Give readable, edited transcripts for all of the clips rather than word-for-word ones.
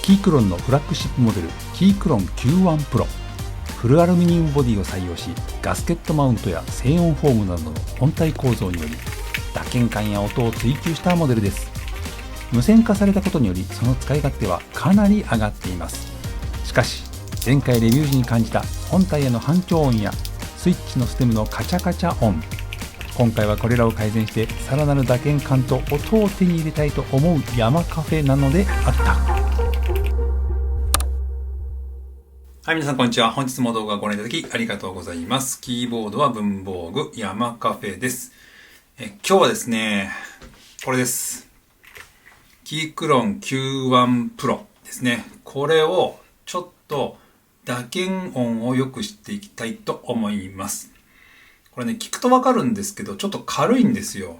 キークロンのフラッグシップモデルキークロン Q1 Pro。フルアルミニウムボディを採用し、ガスケットマウントや静音フォームなどの本体構造により打鍵感や音を追求したモデルです。無線化されたことによりその使い勝手はかなり上がっています。しかし前回レビュー時に感じた本体への反響音やスイッチのステムのカチャカチャ音、今回はこれらを改善してさらなる打鍵感と音を手に入れたいと思う山カフェなのであった。はい、皆さんこんにちは。本日も動画をご覧いただきありがとうございます。キーボードは文房具山カフェです。今日はですね、これです。キークロン Q1 Pro ですね。これをちょっと打鍵音を良くしていきたいと思います。これね、聞くとわかるんですけど、ちょっと軽いんですよ。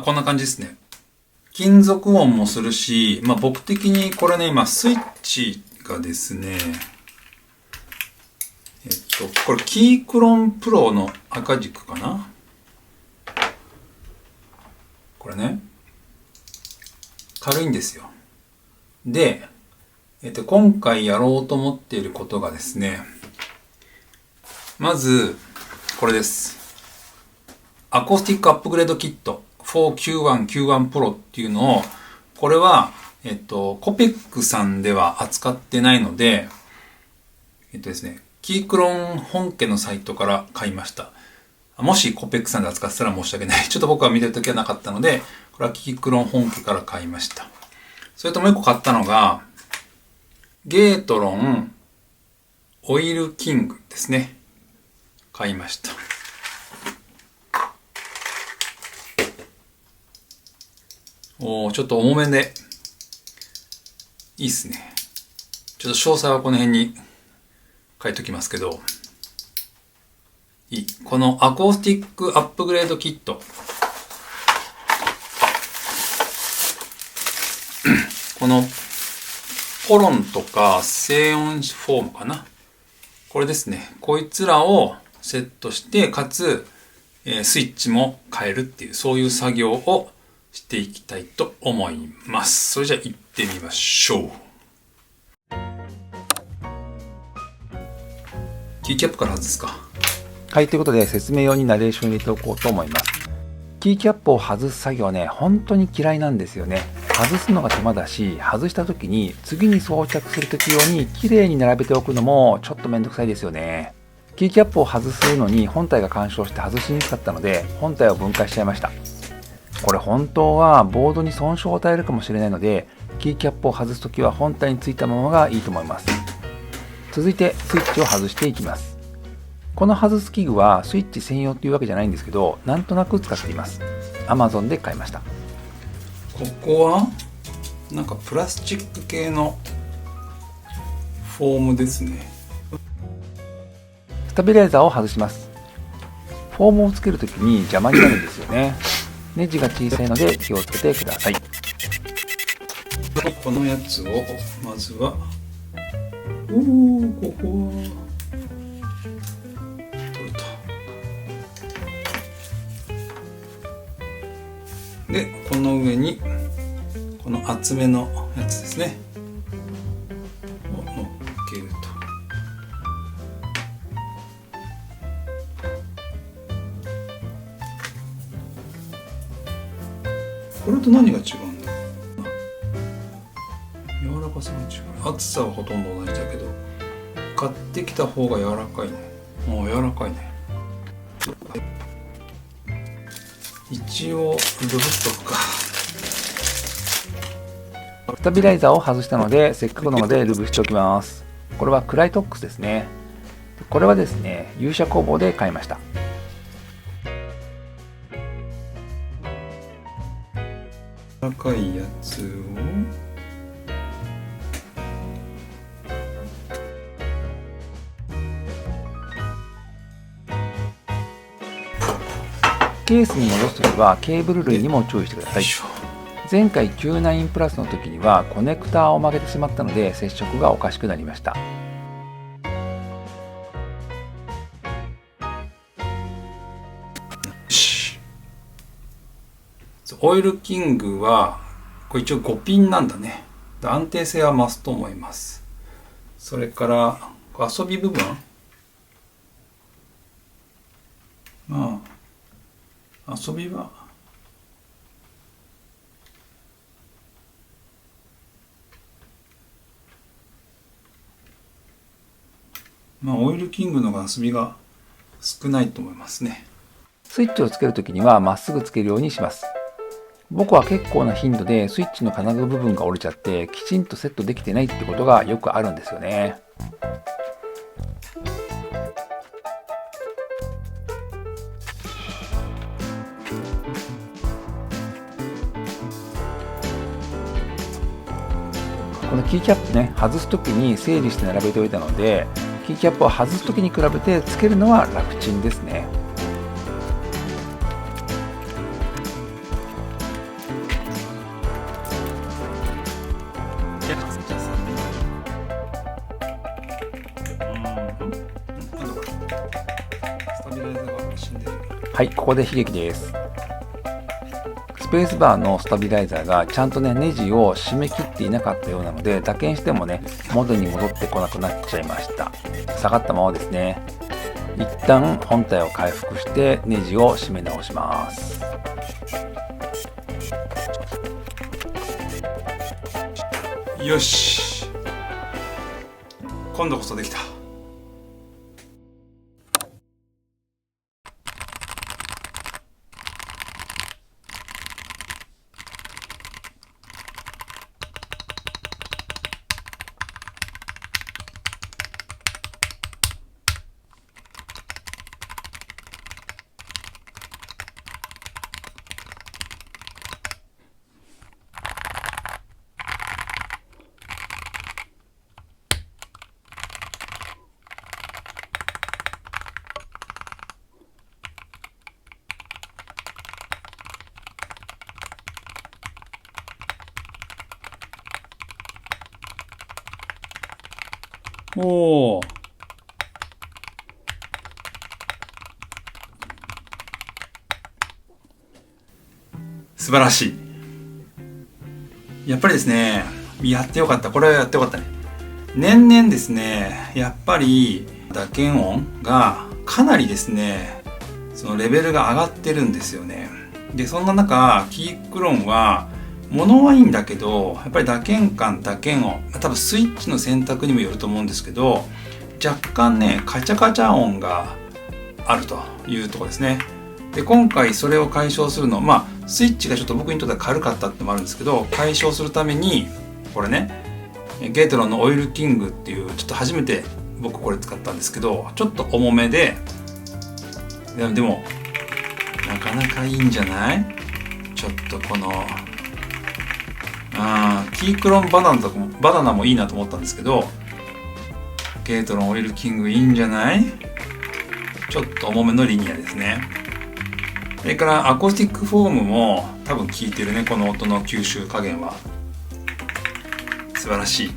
こんな感じですね。金属音もするし、僕的にこれね、今スイッチがですね、これキークロンプロの赤軸かな？これね、軽いんですよ。で、今回やろうと思っていることがですね、まず、これです。アコースティックアップグレードキット 4Q1 Q1 Pro っていうのを、これは、コペックさんでは扱ってないので、ですね、キークロン本家のサイトから買いました。もしコペックさんで扱ってたら申し訳ない。ちょっと僕は見てるときはなかったので、これはキークロン本家から買いました。それともう一個買ったのが、ゲートロンオイルキングですね。買いました。ちょっと重めで、いいっすね。ちょっと詳細はこの辺に書いておきますけど、いい。このアコースティックアップグレードキット。このコロンとか静音フォームかな。これですね。こいつらをセットして、かつ、スイッチも変えるっていう、そういう作業をしていきたいと思います。それじゃあ行ってみましょう。キーキャップから外すか。はい、ということで説明用にナレーション入れておこうと思います。キーキャップを外す作業ね、本当に嫌いなんですよね。外すのが手間だし、外した時に次に装着する時用に綺麗に並べておくのもちょっとめんどくさいですよね。キーキャップを外すのに本体が干渉して外しにくかったので、本体を分解しちゃいました。これ本当はボードに損傷を与えるかもしれないので、キーキャップを外すときは本体についたままがいいと思います。続いてスイッチを外していきます。この外す器具はスイッチ専用というわけじゃないんですけど、なんとなく使っています。Amazon で買いました。ここはなんかプラスチック系のフォームですね。スタビライザーを外します。フォームをつけるときに邪魔になるんですよね。ネジが小さいので気をつけてください。このやつをまずは、ここは取れた。で、この上にこの厚めのやつですねを乗っけると。これと何が違うんだろうな。柔らかさが違う。厚さはほとんど同じだけど、買ってきた方が柔らかいね。柔らかいね。一応ルブしとくか。スタビライザーを外したので、せっかくなのでルブしておきます。これはクライトックスですね。これはですね、勇者工房で買いました。柔らかいやつをケースに戻すときはケーブル類にも注意してください。前回 Q9 プラスの時にはコネクターを曲げてしまったので接触がおかしくなりました。オイルキングはこれ一応5ピンなんだね。安定性は増すと思います。それから遊び部分、まあ遊びはオイルキングの方が遊びが少ないと思いますね。スイッチをつけるときにはまっすぐつけるようにします。僕は結構な頻度でスイッチの金具部分が折れちゃってきちんとセットできてないってことがよくあるんですよね。このキーキャップね、外すときに整理して並べておいたので、キーキャップを外すときに比べてつけるのは楽ちんですね。はい、ここで悲劇です。スペースバーのスタビライザーがちゃんとね、ネジを締め切っていなかったようなので、打鍵してもね、元に戻ってこなくなっちゃいました。下がったままですね。一旦本体を回復してネジを締め直します。よし、今度こそできた。おー、素晴らしい。やっぱりですね、やってよかった。これはやってよかったね。年々ですね、やっぱり打鍵音がかなりですね、そのレベルが上がってるんですよね。で、そんな中、キークロンは物はいいんだけど、やっぱり打鍵感、打鍵音、多分スイッチの選択にもよると思うんですけど、若干ね、カチャカチャ音があるというところですね。で、今回それを解消するの、スイッチがちょっと僕にとっては軽かったってのもあるんですけど、解消するために、これね、ゲートロンのオイルキングっていう、ちょっと初めて僕これ使ったんですけど、ちょっと重めで、でも、なかなかいいんじゃない？ちょっとこの、キークロンバナナもいいなと思ったんですけど、ゲートロンオイルキングいいんじゃない？ちょっと重めのリニアですね。それからアコースティックフォームも多分効いてるね、この音の吸収加減は。素晴らしい。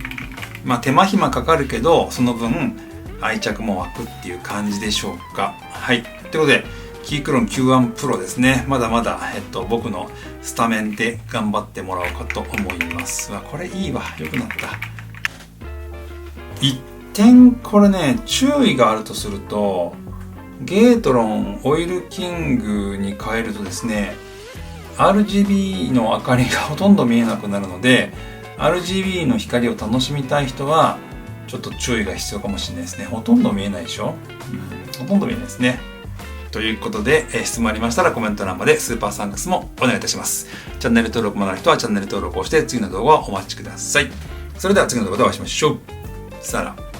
手間暇かかるけど、その分愛着も湧くっていう感じでしょうか。はい。ということで、キークロン Q1 Pro ですね。まだまだ、僕のスタメンで頑張ってもらおうかと思います。これいいわ。良くなった。一点、これね、注意があるとすると、ゲートロンオイルキングに変えるとですね、RGB の明かりがほとんど見えなくなるので、RGB の光を楽しみたい人はちょっと注意が必要かもしれないですね。ほとんど見えないでしょ、ほとんど見えないですね。ということで、質問ありましたらコメント欄までスーパーサンクスもお願いいたします。チャンネル登録まだの人はチャンネル登録をして次の動画をお待ちください。それでは次の動画でお会いしましょう。さよなら。